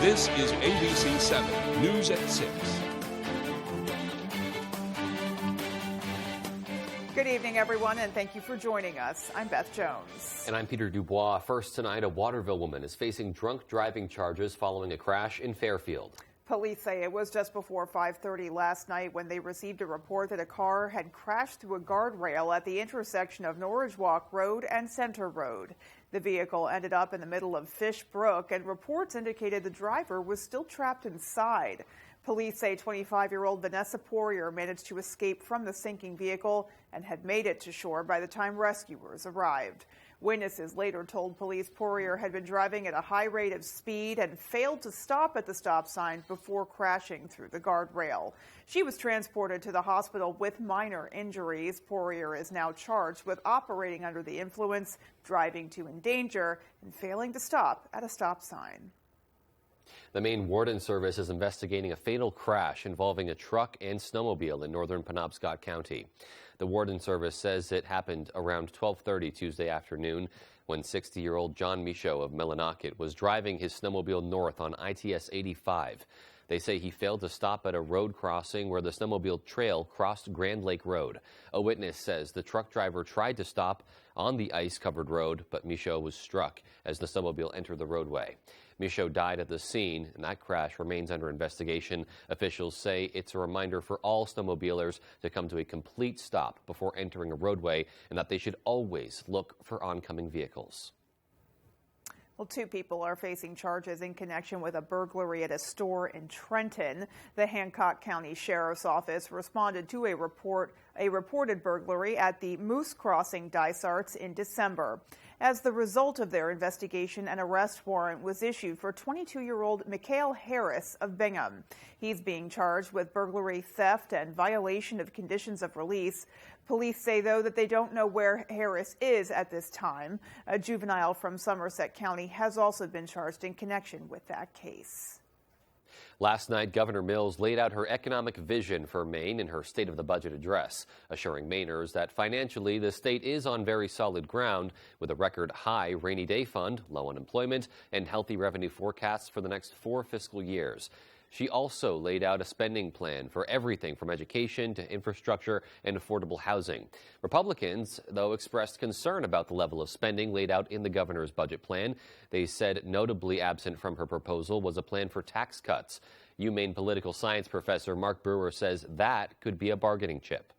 This is ABC 7 News at 6. Good evening, everyone, and thank you for joining us. I'm Beth Jones. And I'm Peter Dubois. First tonight, a Waterville woman is facing drunk driving charges following a crash in Fairfield. Police say it was just before 5:30 last night when they received a report that a car had crashed through a guardrail at the intersection of Norridge Walk Road and Center Road. The vehicle ended up in the middle of Fish Brook, and reports indicated the driver was still trapped inside. Police say 25-year-old Vanessa Poirier managed to escape from the sinking vehicle and had made it to shore by the time rescuers arrived. Witnesses later told police Poirier had been driving at a high rate of speed and failed to stop at the stop sign before crashing through the guardrail. She was transported to the hospital with minor injuries. Poirier is now charged with operating under the influence, driving to endanger, and failing to stop at a stop sign. The Maine Warden Service is investigating a fatal crash involving a truck and snowmobile in northern Penobscot County. The Warden Service says it happened around 12:30 Tuesday afternoon when 60-year-old John Michaud of Millinocket was driving his snowmobile north on ITS 85. They say he failed to stop at a road crossing where the snowmobile trail crossed Grand Lake Road. A witness says the truck driver tried to stop on the ice-covered road, but Michaud was struck as the snowmobile entered the roadway. Michaud died at the scene, and that crash remains under investigation. Officials say it's a reminder for all snowmobilers to come to a complete stop before entering a roadway and that they should always look for oncoming vehicles. Well, two people are facing charges in connection with a burglary at a store in Trenton. The Hancock County Sheriff's Office responded to a reported burglary at the Moose Crossing Dysarts in December. As the result of their investigation, an arrest warrant was issued for 22-year-old Mikhail Harris of Bingham. He's being charged with burglary, theft, and violation of conditions of release. Police say, though, that they don't know where Harris is at this time. A juvenile from Somerset County has also been charged in connection with that case. Last night, Governor Mills laid out her economic vision for Maine in her State of the Budget address, assuring Mainers that financially the state is on very solid ground with a record high rainy day fund, low unemployment, and healthy revenue forecasts for the next 4 fiscal years. She also laid out a spending plan for everything from education to infrastructure and affordable housing. Republicans, though, expressed concern about the level of spending laid out in the governor's budget plan. They said notably absent from her proposal was a plan for tax cuts. UMaine political science professor Mark Brewer says that could be a bargaining chip.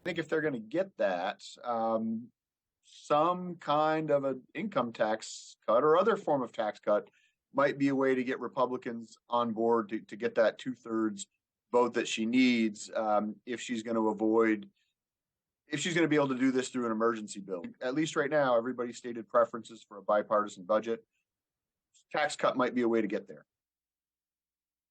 I think if they're going to get that, some kind of an income tax cut or other form of tax cut might be a way to get Republicans on board to get that 2/3 vote that she needs if she's going to be able to do this through an emergency bill. At least right now, everybody's stated preferences for a bipartisan budget. Tax cut might be a way to get there.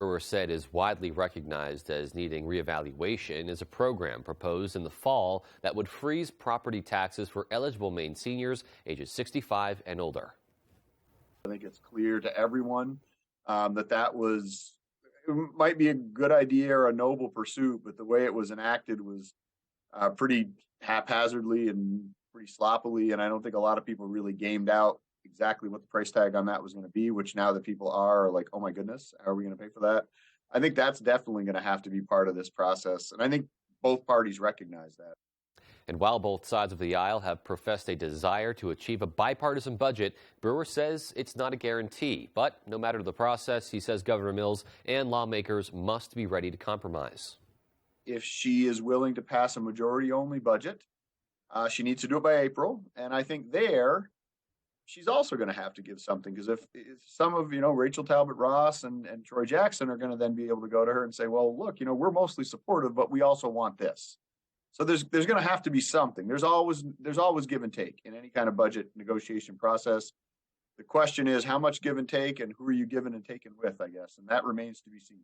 Brewer said is widely recognized as needing reevaluation is a program proposed in the fall that would freeze property taxes for eligible Maine seniors ages 65 and older. I think it's clear to everyone that might be a good idea or a noble pursuit, but the way it was enacted was pretty haphazardly and pretty sloppily, and I don't think a lot of people really gamed out exactly what the price tag on that was going to be, which now that people are like, oh my goodness, how are we going to pay for that? I think that's definitely going to have to be part of this process, and I think both parties recognize that. And while both sides of the aisle have professed a desire to achieve a bipartisan budget, Brewer says it's not a guarantee. But no matter the process, he says Governor Mills and lawmakers must be ready to compromise. If she is willing to pass a majority-only budget, she needs to do it by April. And I think there, she's also going to have to give something. Because if some of, Rachel Talbot Ross and Troy Jackson are going to then be able to go to her and say, well, look, we're mostly supportive, but we also want this. So there's going to have to be something. There's always give and take in any kind of budget negotiation process. The question is how much give and take, and who are you giving and taking with, I guess, and that remains to be seen.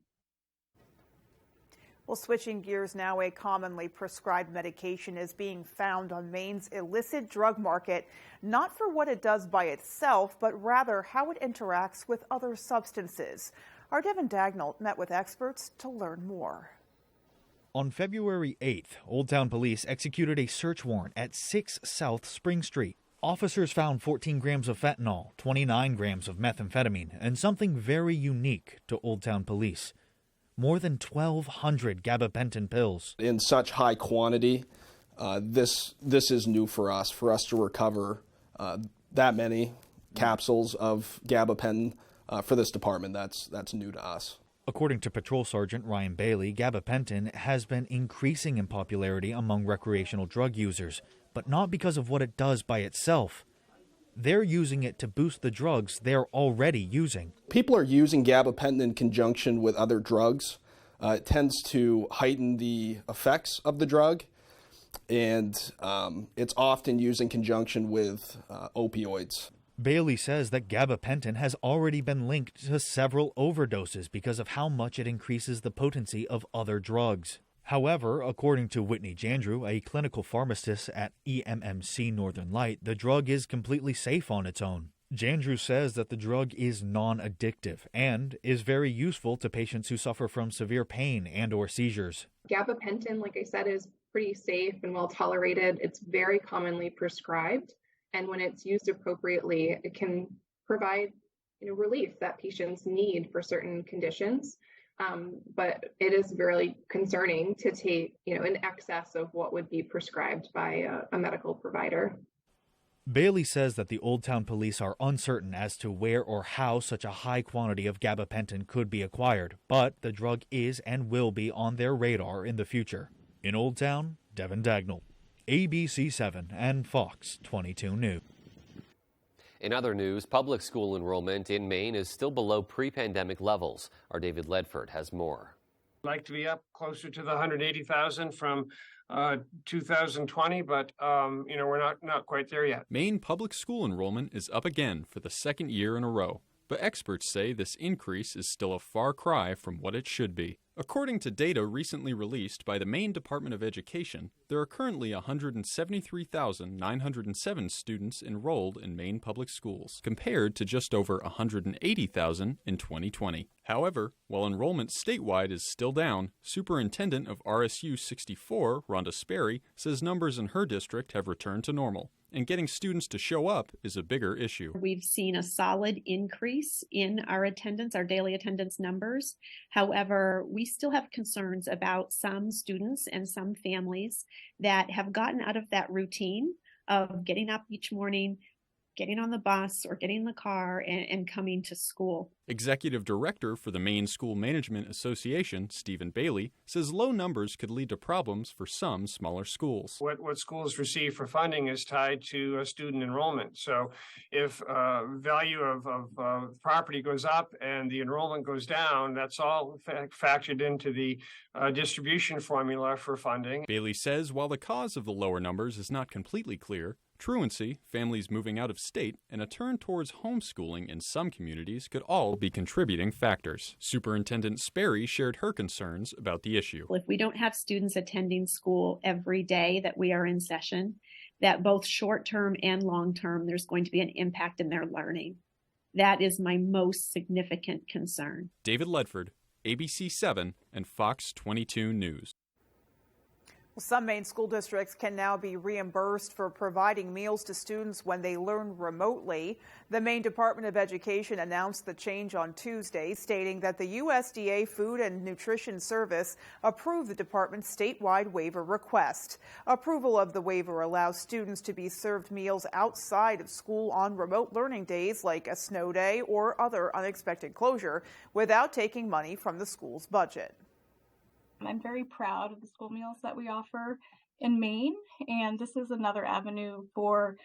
Well, switching gears now, a commonly prescribed medication is being found on Maine's illicit drug market, not for what it does by itself, but rather how it interacts with other substances. Our Devin Dagnall met with experts to learn more. On February 8th, Old Town Police executed a search warrant at 6 South Spring Street. Officers found 14 grams of fentanyl, 29 grams of methamphetamine, and something very unique to Old Town Police. More than 1,200 gabapentin pills. In such high quantity, this is new for us to recover that many capsules of gabapentin for this department. That's new to us. According to Patrol Sergeant Ryan Bailey, gabapentin has been increasing in popularity among recreational drug users, but not because of what it does by itself. They're using it to boost the drugs they're already using. People are using gabapentin in conjunction with other drugs. It tends to heighten the effects of the drug, and it's often used in conjunction with opioids. Bailey says that gabapentin has already been linked to several overdoses because of how much it increases the potency of other drugs. However, according to Whitney Jandrew, a clinical pharmacist at EMMC Northern Light, the drug is completely safe on its own. Jandrew says that the drug is non-addictive and is very useful to patients who suffer from severe pain and or seizures. Gabapentin, like I said, is pretty safe and well tolerated. It's very commonly prescribed. And when it's used appropriately, it can provide relief that patients need for certain conditions. But it is really concerning to take in excess of what would be prescribed by a medical provider. Bailey says that the Old Town Police are uncertain as to where or how such a high quantity of gabapentin could be acquired, but the drug is and will be on their radar in the future. In Old Town, Devin Dagnall, ABC 7 and Fox 22 News. In other news, public school enrollment in Maine is still below pre-pandemic levels. Our David Ledford has more. I'd like to be up closer to the 180,000 from 2020, but we're not quite there yet. Maine public school enrollment is up again for the second year in a row, but experts say this increase is still a far cry from what it should be. According to data recently released by the Maine Department of Education, there are currently 173,907 students enrolled in Maine public schools, compared to just over 180,000 in 2020. However, while enrollment statewide is still down, Superintendent of RSU 64, Rhonda Sperry, says numbers in her district have returned to normal, and getting students to show up is a bigger issue. We've seen a solid increase in our attendance, our daily attendance numbers. However, we still have concerns about some students and some families that have gotten out of that routine of getting up each morning, getting on the bus or getting in the car and coming to school. Executive Director for the Maine School Management Association, Stephen Bailey, says low numbers could lead to problems for some smaller schools. What schools receive for funding is tied to student enrollment. So if value of property goes up and the enrollment goes down, that's all factored into the distribution formula for funding. Bailey says while the cause of the lower numbers is not completely clear, truancy, families moving out of state, and a turn towards homeschooling in some communities could all be contributing factors. Superintendent Sperry shared her concerns about the issue. If we don't have students attending school every day that we are in session, that both short-term and long-term, there's going to be an impact in their learning. That is my most significant concern. David Ledford, ABC 7 and Fox 22 News. Some Maine school districts can now be reimbursed for providing meals to students when they learn remotely. The Maine Department of Education announced the change on Tuesday, stating that the USDA Food and Nutrition Service approved the department's statewide waiver request. Approval of the waiver allows students to be served meals outside of school on remote learning days like a snow day or other unexpected closure without taking money from the school's budget. I'm very proud of the school meals that we offer in Maine, and this is another avenue for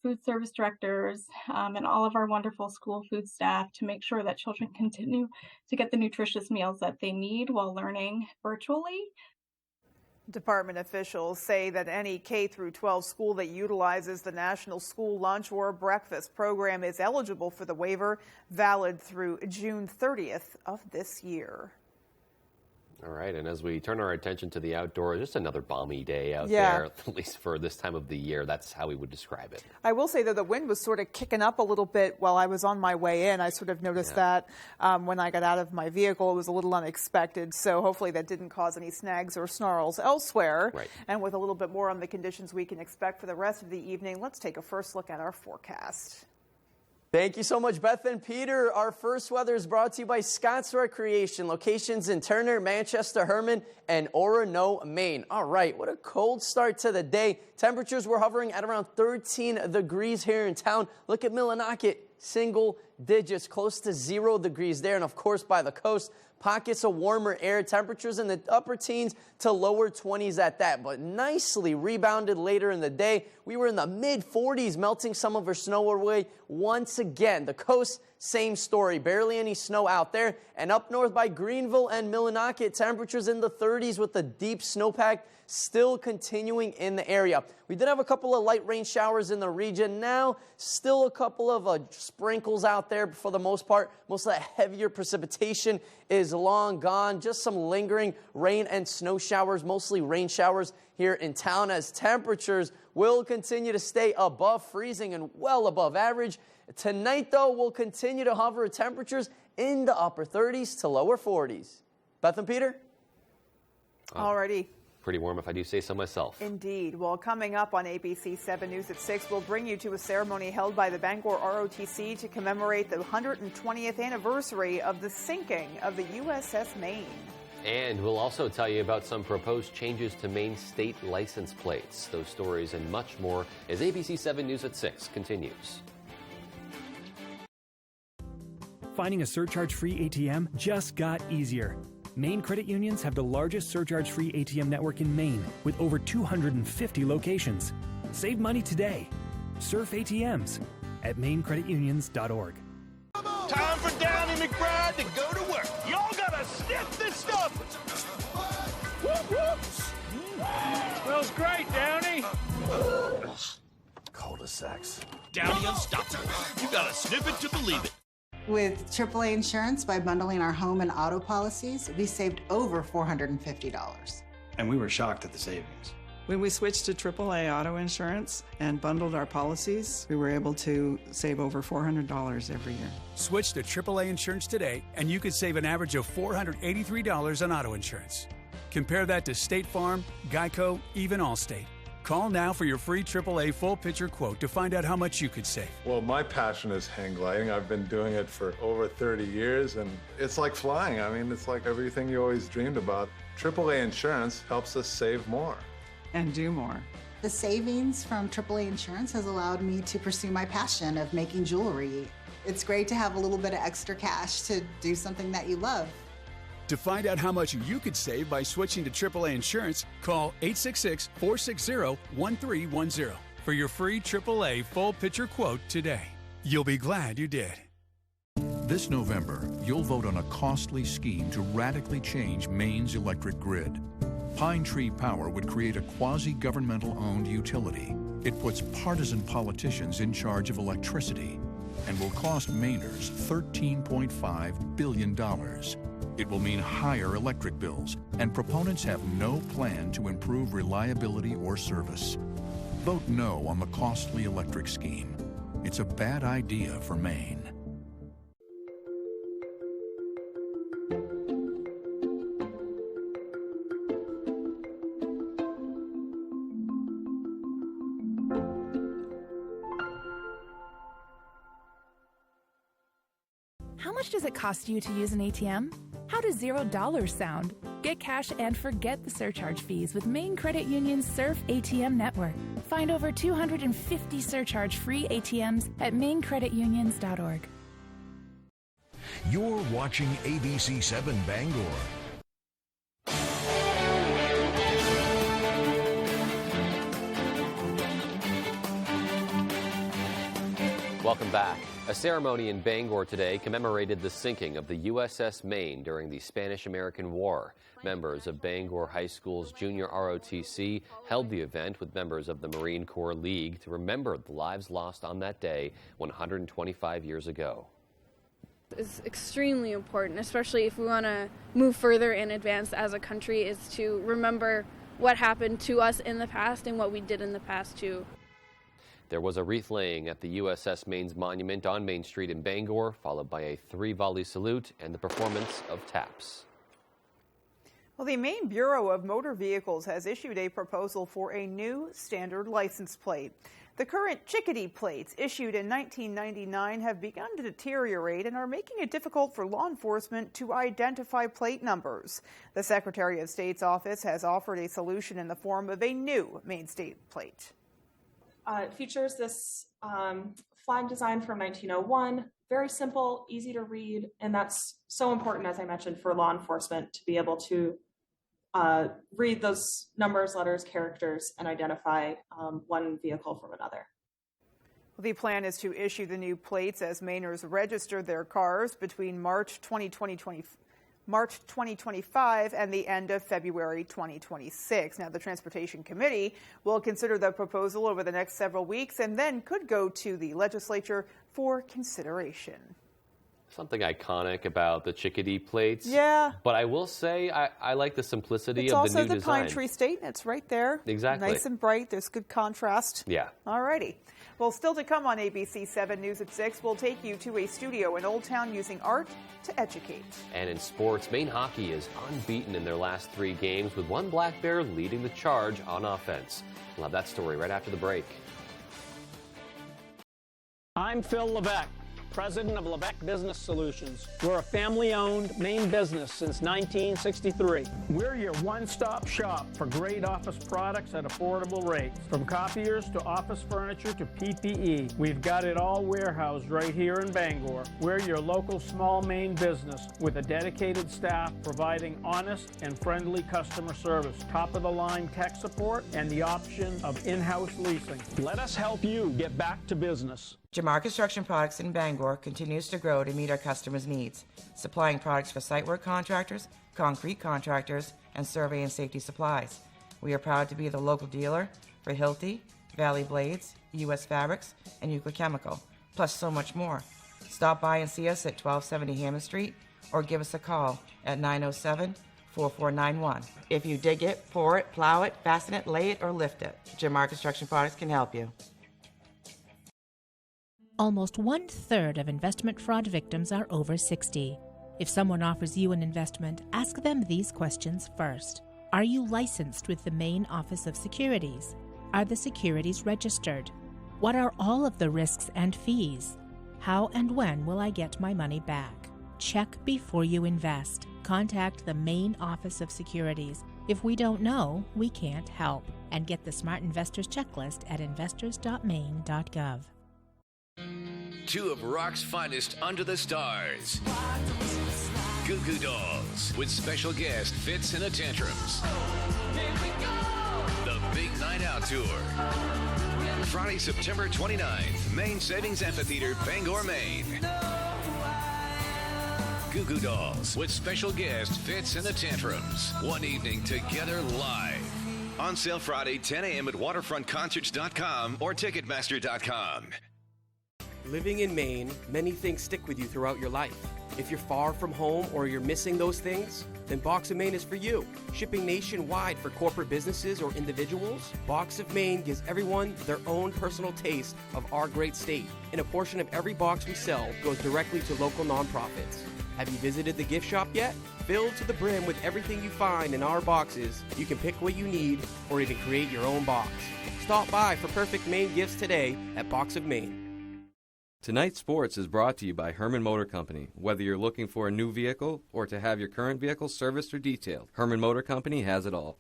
food service directors and all of our wonderful school food staff to make sure that children continue to get the nutritious meals that they need while learning virtually. Department officials say that any K-12 school that utilizes the National School Lunch or Breakfast program is eligible for the waiver, valid through June 30th of this year. All right, and as we turn our attention to the outdoors, just another balmy day out Yeah. there, at least for this time of the year. That's how we would describe it. I will say that the wind was sort of kicking up a little bit while I was on my way in. I sort of noticed that when I got out of my vehicle. It was a little unexpected, so hopefully that didn't cause any snags or snarls elsewhere. Right. And with a little bit more on the conditions we can expect for the rest of the evening, let's take a first look at our forecast. Thank you so much, Beth and Peter. Our first weather is brought to you by Scott's Recreation, locations in Turner, Manchester, Herman, and Orono, Maine. All right, what a cold start to the day. Temperatures were hovering at around 13 degrees here in town. Look at Millinocket, single digits, close to 0 degrees there. And of course, by the coast, pockets of warmer air, temperatures in the upper teens to lower 20s at that, but nicely rebounded later in the day. We were in the mid-40s, melting some of our snow away once again. The coast, same story, barely any snow out there. And up north by Greenville and Millinocket, temperatures in the 30s with the deep snowpack still continuing in the area. We did have a couple of light rain showers in the region. Now, still a couple of sprinkles out there, but for the most part, most of that heavier precipitation is long gone. Just some lingering rain and snow showers, mostly rain showers here in town, as temperatures will continue to stay above freezing and well above average. Tonight, though, we'll continue to hover at temperatures in the upper 30s to lower 40s. Beth and Peter? Alrighty. Pretty warm if I do say so myself. Indeed. Well, coming up on ABC 7 News at 6, we'll bring you to a ceremony held by the Bangor ROTC to commemorate the 120th anniversary of the sinking of the USS Maine. And we'll also tell you about some proposed changes to Maine state license plates. Those stories and much more as ABC 7 News at 6 continues. Finding a surcharge-free ATM just got easier. Maine credit unions have the largest surcharge-free ATM network in Maine with over 250 locations. Save money today. Surf ATMs at mainecreditunions.org. Time for Downey McBride to go to work. Y'all gotta sniff this stuff. Whoop, whoop. Smells great, Downey. Cul-de-sacs. Downey Unstoppable. You gotta sniff it to believe it. With AAA Insurance, by bundling our home and auto policies, we saved over $450. And we were shocked at the savings. When we switched to AAA auto insurance and bundled our policies, we were able to save over $400 every year. Switch to AAA insurance today, and you could save an average of $483 on auto insurance. Compare that to State Farm, Geico, even Allstate. Call now for your free AAA full picture quote to find out how much you could save. Well, my passion is hang gliding. I've been doing it for over 30 years, and it's like flying. I mean, it's like everything you always dreamed about. AAA insurance helps us save more. And do more. The savings from AAA Insurance has allowed me to pursue my passion of making jewelry. It's great to have a little bit of extra cash to do something that you love. To find out how much you could save by switching to AAA insurance, call 866-460-1310 for your free AAA full picture quote today. You'll be glad you did. This November, you'll vote on a costly scheme to radically change Maine's electric grid. Pine Tree Power would create a quasi-governmental owned utility. It puts partisan politicians in charge of electricity and will cost Mainers $13.5 billion. It will mean higher electric bills, and proponents have no plan to improve reliability or service. Vote no on the costly electric scheme. It's a bad idea for Maine. How much does it cost you to use an ATM? How does $0 sound? Get cash and forget the surcharge fees with Maine Credit Union's Surf ATM network. Find over 250 surcharge-free ATMs at mainecreditunions.org. You're watching ABC 7 Bangor. Welcome back. A ceremony in Bangor today commemorated the sinking of the USS Maine during the Spanish-American War. Members of Bangor High School's junior ROTC held the event with members of the Marine Corps League to remember the lives lost on that day 125 years ago. is extremely important, especially if we want to move further and advance as a country, is to remember what happened to us in the past and what we did in the past too. There was a wreath laying at the USS Maine's monument on Main Street in Bangor, followed by a 3-volley salute and the performance of taps. Well, the Maine Bureau of Motor Vehicles has issued a proposal for a new standard license plate. The current chickadee plates, issued in 1999, have begun to deteriorate and are making it difficult for law enforcement to identify plate numbers. The Secretary of State's office has offered a solution in the form of a new Maine state plate. It features this flag design from 1901, very simple, easy to read, and that's so important, as I mentioned, for law enforcement to be able to read those numbers, letters, characters, and identify one vehicle from another. The plan is to issue the new plates as Mainers register their cars between March 2025 and the end of February 2026. Now, the Transportation Committee will consider the proposal over the next several weeks and then could go to the legislature for consideration. Something iconic about the chickadee plates. Yeah. But I will say I like the simplicity it's of the new design. It's also the design. Pine Tree State, and it's right there. Exactly. Nice and bright. There's good contrast. Yeah. All righty. Well, still to come on ABC 7 News at 6, we'll take you to a studio in Old Town using art to educate. And in sports, Maine hockey is unbeaten in their last 3 games, with one Black Bear leading the charge on offense. We'll have that story right after the break. I'm Phil Levesque, president of Levesque Business Solutions. We're a family-owned Maine business since 1963. We're your one-stop shop for great office products at affordable rates. From copiers to office furniture to PPE, we've got it all warehoused right here in Bangor. We're your local small Maine business with a dedicated staff providing honest and friendly customer service, top-of-the-line tech support, and the option of in-house leasing. Let us help you get back to business. Jamar Construction Products in Bangor continues to grow to meet our customers' needs, supplying products for site work contractors, concrete contractors, and survey and safety supplies. We are proud to be the local dealer for Hilti, Valley Blades, U.S. Fabrics, and Euclid Chemical, plus so much more. Stop by and see us at 1270 Hammond Street or give us a call at 907-4491. If you dig it, pour it, plow it, fasten it, lay it, or lift it, Jamar Construction Products can help you. Almost 1/3 of investment fraud victims are over 60. If someone offers you an investment, ask them these questions first. Are you licensed with the Maine Office of Securities? Are the securities registered? What are all of the risks and fees? How and when will I get my money back? Check before you invest. Contact the Maine Office of Securities. If we don't know, we can't help. And get the Smart Investors Checklist at investors.maine.gov. 2 of rock's finest under the stars. Goo Goo Dolls with special guest Fitz and the Tantrums. The Big Night Out Tour. Friday, September 29th, Maine Savings Amphitheater, Bangor, Maine. Goo Goo Dolls with special guest Fitz and the Tantrums. One evening together live. On sale Friday, 10 a.m. at waterfrontconcerts.com or ticketmaster.com. Living in Maine, many things stick with you throughout your life. If you're far from home or you're missing those things, then Box of Maine is for you. Shipping nationwide for corporate businesses or individuals, Box of Maine gives everyone their own personal taste of our great state. And a portion of every box we sell goes directly to local nonprofits. Have you visited the gift shop yet? Filled to the brim with everything you find in our boxes, you can pick what you need or even create your own box. Stop by for perfect Maine gifts today at Box of Maine. Tonight's Sports is brought to you by Herman Motor Company. Whether you're looking for a new vehicle or to have your current vehicle serviced or detailed, Herman Motor Company has it all.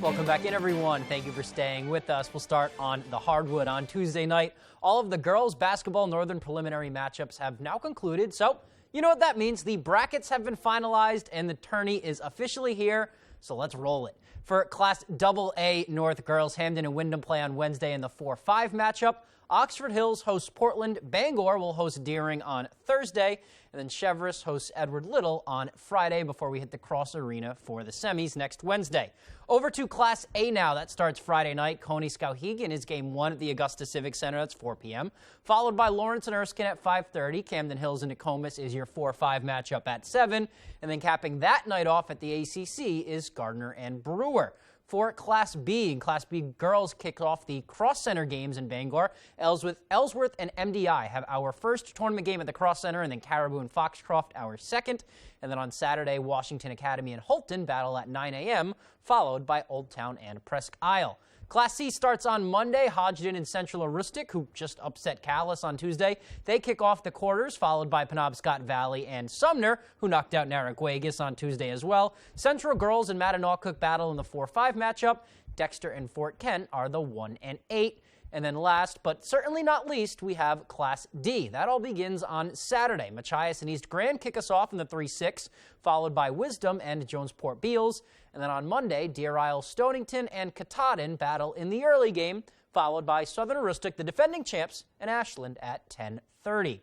Welcome back in, everyone. Thank you for staying with us. We'll start on the hardwood on Tuesday night. All of the girls' basketball Northern preliminary matchups have now concluded, so you know what that means. The brackets have been finalized and the tourney is officially here, so let's roll it. For Class AA North girls, Hamden and Wyndham play on Wednesday in the 4-5 matchup. Oxford Hills hosts Portland. Bangor will host Deering on Thursday. And then Cheverus hosts Edward Little on Friday before we hit the Cross Arena for the semis next Wednesday. Over to Class A now. That starts Friday night. Coney-Skowhegan is Game 1 at the Augusta Civic Center. That's 4 p.m. Followed by Lawrence and Erskine at 5:30. Camden Hills and Nokomis is your 4-5 matchup at 7. And then capping that night off at the ACC is Gardner and Brewer. For Class B, Class B girls kick off the Cross Center games in Bangor. Ellsworth and MDI have our first tournament game at the Cross Center, and then Caribou and Foxcroft our second. And then on Saturday, Washington Academy and Holton battle at 9 a.m., followed by Old Town and Presque Isle. Class C starts on Monday. Hodgdon and Central Aroostook, who just upset Calais on Tuesday, they kick off the quarters, followed by Penobscot Valley and Sumner, who knocked out Narragansett on Tuesday as well. Central Girls and Mattanochcook battle in the 4-5 matchup. Dexter and Fort Kent are the 1 and 8. And then last, but certainly not least, we have Class D. That all begins on Saturday. Machias and East Grand kick us off in the 3-6, followed by Wisdom and Jonesport Beals. And then on Monday, Deer Isle, Stonington, and Katahdin battle in the early game, followed by Southern Aroostook, the defending champs, and Ashland at 10:30.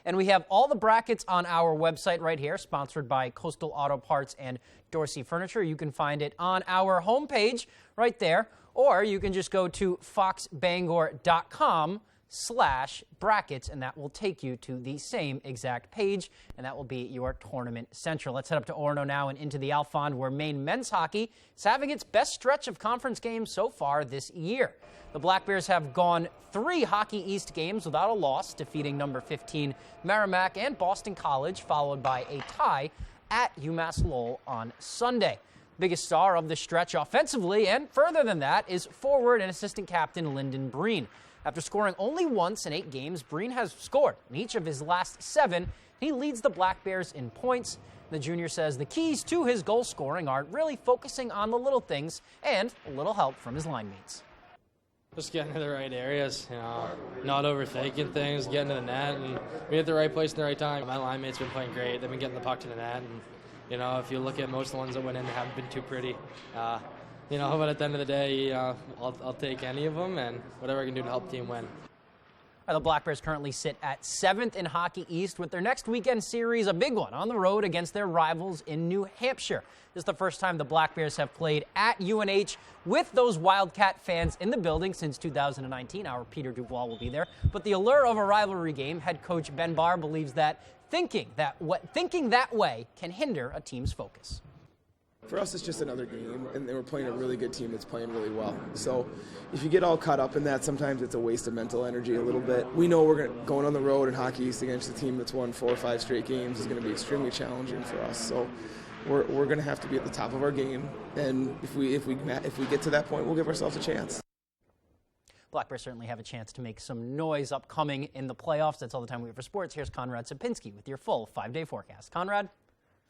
And we have all the brackets on our website right here, sponsored by Coastal Auto Parts and Dorsey Furniture. You can find it on our homepage right there, or you can just go to foxbangor.com/brackets, and that will take you to the same exact page, and that will be your tournament central. Let's head up to Orono now and into the Alfond, where Maine men's hockey is having its best stretch of conference games so far this year. The Black Bears have gone 3 Hockey East games without a loss, defeating number 15 Merrimack and Boston College, followed by a tie at UMass Lowell on Sunday. Biggest star of the stretch offensively, and further than that, is forward and assistant captain Lyndon Breen. After scoring only once in 8 games, Breen has scored in each of his last 7. He leads the Black Bears in points. The junior says the keys to his goal scoring are really focusing on the little things and a little help from his line mates. Just getting to the right areas, not overthinking things, getting to the net, and be at the right place in the right time. My line mates have been playing great. They've been getting the puck to the net, and if you look at most of the ones that went in, they haven't been too pretty. But at the end of the day, I'll take any of them and whatever I can do to help the team win. The Black Bears currently sit at 7th in Hockey East with their next weekend series, a big one, on the road against their rivals in New Hampshire. This is the first time the Black Bears have played at UNH with those Wildcat fans in the building since 2019. Our Peter Dubois will be there. But the allure of a rivalry game, head coach Ben Barr believes that thinking that way can hinder a team's focus. For us, it's just another game, and we're playing a really good team that's playing really well. So if you get all caught up in that, sometimes it's a waste of mental energy a little bit. We know we're going on the road in Hockey East against a team that's won 4 or 5 straight games is going to be extremely challenging for us. So we're going to have to be at the top of our game, and if we get to that point, we'll give ourselves a chance. Black Bears certainly have a chance to make some noise upcoming in the playoffs. That's all the time we have for sports. Here's Conrad Sapinski with your full 5-day forecast. Conrad?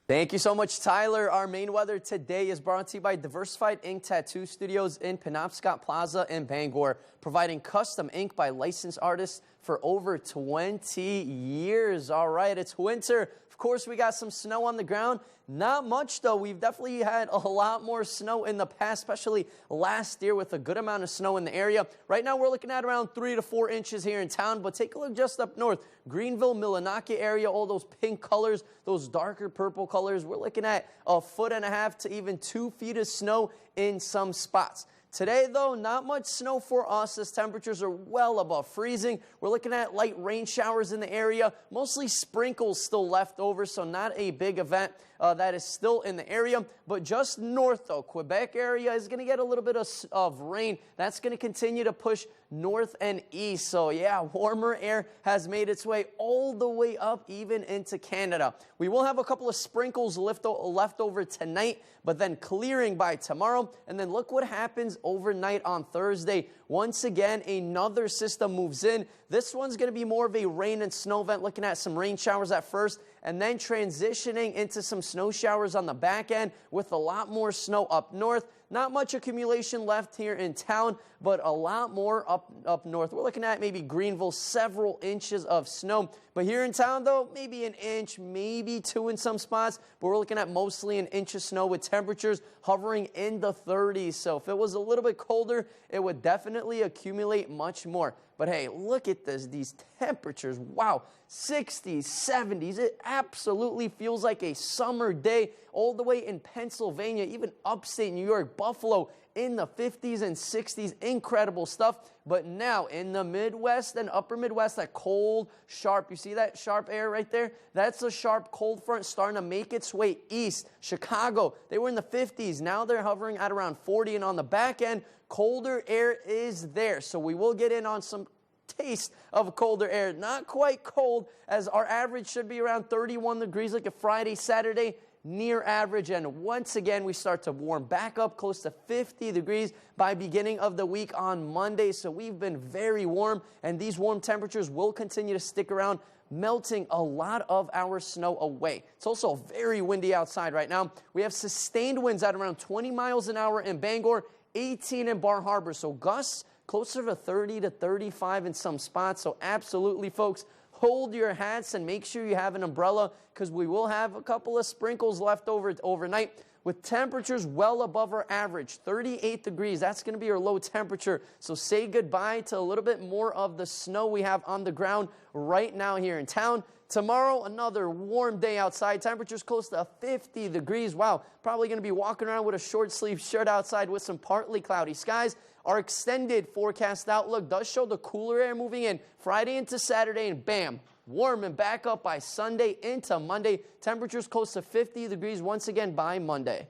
Thank you so much, Tyler. Our main weather today is brought to you by Diversified Ink Tattoo Studios in Penobscot Plaza in Bangor, providing custom ink by licensed artists for over 20 years. All right, it's winter. Of course, we got some snow on the ground. Not much, though. We've definitely had a lot more snow in the past, especially last year with a good amount of snow in the area. Right now, we're looking at around 3 to 4 inches here in town, but take a look just up north. Greenville, Millinocket area, all those pink colors, those darker purple colors. We're looking at 1.5 to even 2 feet of snow in some spots. Today, though, not much snow for us as temperatures are well above freezing. We're looking at light rain showers in the area, mostly sprinkles still left over, so not a big event that is still in the area. But just north, though, Quebec area is going to get a little bit of rain. That's going to continue to push north and east. So, yeah, warmer air has made its way all the way up, even into Canada. We will have a couple of sprinkles left over tonight, but then clearing by tomorrow. And then look what happens overnight on Thursday. Once again, another system moves in. This one's going to be more of a rain and snow event, looking at some rain showers at first, and then transitioning into some snow showers on the back end with a lot more snow up north. Not much accumulation left here in town, but a lot more up north. We're looking at maybe Greenville, several inches of snow. But here in town, though, maybe an inch, maybe 2 in some spots. But we're looking at mostly an inch of snow with temperatures hovering in the 30s. So if it was a little bit colder, it would definitely accumulate much more. But hey, look at these temperatures. Wow, 60s, 70s. It absolutely feels like a summer day all the way in Pennsylvania, even upstate New York, Buffalo, in the 50s and 60s. Incredible stuff. But now in the Midwest and upper Midwest, that cold, sharp, you see that sharp air right there? That's a sharp cold front starting to make its way east. Chicago, they were in the 50s. Now they're hovering at around 40. And on the back end, colder air is there. So we will get in on some taste of colder air. Not quite cold, as our average should be around 31 degrees like a Friday, Saturday, near average. And once again, we start to warm back up close to 50 degrees by beginning of the week on Monday. So we've been very warm, and these warm temperatures will continue to stick around, melting a lot of our snow away. It's also very windy outside right now. We have sustained winds at around 20 miles an hour in Bangor, 18 in Bar Harbor. So gusts closer to 30 to 35 in some spots. So absolutely, folks, hold your hats and make sure you have an umbrella, because we will have a couple of sprinkles left over overnight with temperatures well above our average, 38 degrees. That's going to be our low temperature. So say goodbye to a little bit more of the snow we have on the ground right now here in town. Tomorrow, another warm day outside. Temperatures close to 50 degrees. Wow, probably going to be walking around with a short sleeve shirt outside with some partly cloudy skies. Our extended forecast outlook does show the cooler air moving in Friday into Saturday, and bam, warming back up by Sunday into Monday. Temperatures close to 50 degrees once again by Monday.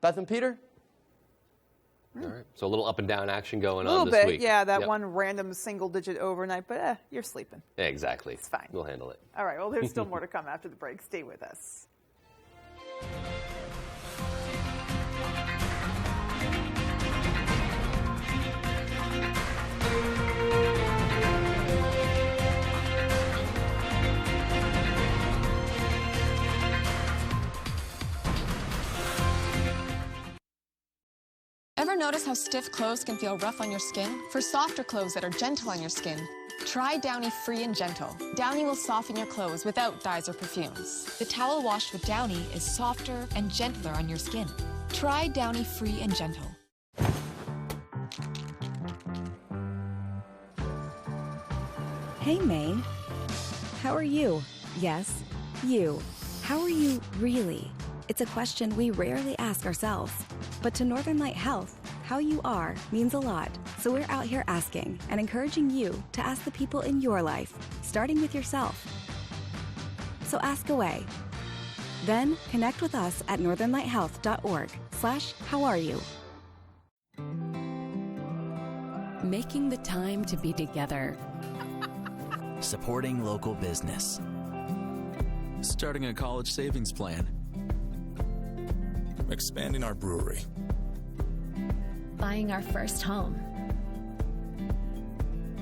Beth and Peter? All right. So a little up and down action going on this week. A little bit, yeah, that one random single-digit overnight, but you're sleeping. Yeah, exactly. It's fine. We'll handle it. All right, well, there's still more to come after the break. Stay with us. Ever notice how stiff clothes can feel rough on your skin? For softer clothes that are gentle on your skin, try Downy Free and Gentle. Downy will soften your clothes without dyes or perfumes. The towel washed with Downy is softer and gentler on your skin. Try Downy Free and Gentle. Hey, Maine. How are you? Yes, you. How are you really? It's a question we rarely ask ourselves. But to Northern Light Health, how you are means a lot. So we're out here asking and encouraging you to ask the people in your life, starting with yourself. So ask away. Then connect with us at northernlighthealth.org/howareyou. Making the time to be together. Supporting local business. Starting a college savings plan. Expanding our brewery. Buying our first home.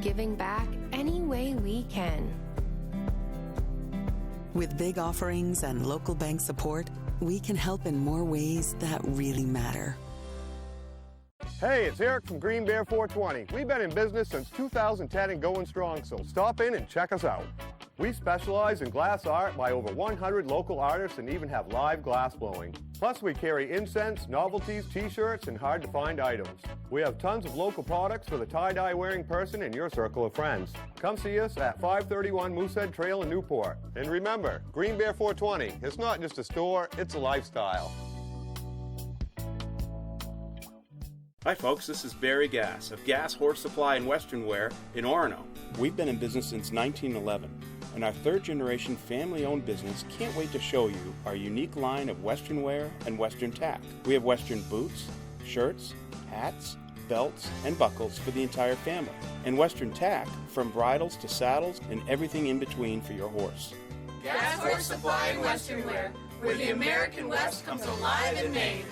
Giving back any way we can. With big offerings and local bank support, we can help in more ways that really matter. Hey, it's Eric from Green Bear 420. We've been in business since 2010 and going strong, so stop in and check us out. We specialize in glass art by over 100 local artists and even have live glass blowing. Plus, we carry incense, novelties, t-shirts, and hard-to-find items. We have tons of local products for the tie-dye wearing person in your circle of friends. Come see us at 531 Moosehead Trail in Newport. And remember, Green Bear 420, it's not just a store, it's a lifestyle. Hi folks, this is Barry Gass of Gas Horse Supply and Western Wear in Orono. We've been in business since 1911, and our third-generation family-owned business can't wait to show you our unique line of Western wear and Western tack. We have Western boots, shirts, hats, belts, and buckles for the entire family, and Western tack from bridles to saddles and everything in between for your horse. Gas Horse Supply and Western Wear, where the American West comes alive in Maine.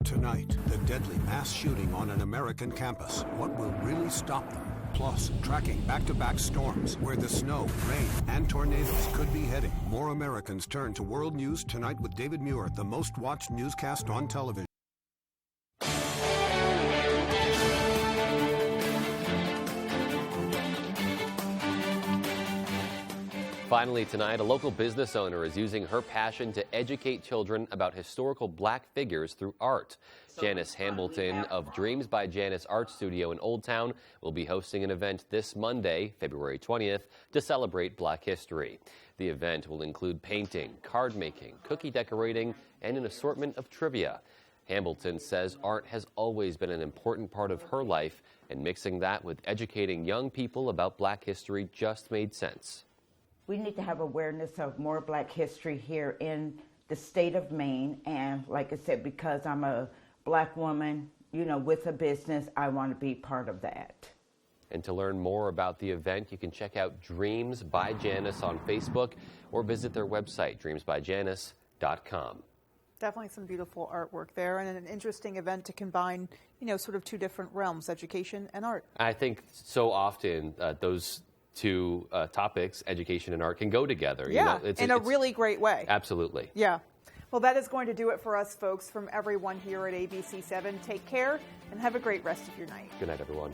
Tonight, the deadly mass shooting on an American campus. What will really stop them? Plus, tracking back-to-back storms where the snow, rain, and tornadoes could be heading. More Americans turn to World News tonight with David Muir, the most-watched newscast on television. Finally tonight, a local business owner is using her passion to educate children about historical black figures through art. Janice Hambleton of Dreams by Janice Art Studio in Old Town will be hosting an event this Monday, February 20th, to celebrate Black history. The event will include painting, card making, cookie decorating, and an assortment of trivia. Hambleton says art has always been an important part of her life, and mixing that with educating young people about Black history just made sense. We need to have awareness of more Black history here in the state of Maine. And like I said, because I'm a Black woman, you know, with a business, I want to be part of that. And to learn more about the event, you can check out Dreams by Janice on Facebook or visit their website, dreamsbyjanice.com. Definitely some beautiful artwork there, and an interesting event to combine, you know, sort of two different realms, education and art. I think so often those two topics, education and art, can go together. Yeah, you know, in a really great way. Absolutely. Yeah. Well, that is going to do it for us, folks. From everyone here at ABC7, take care and have a great rest of your night. Good night, everyone.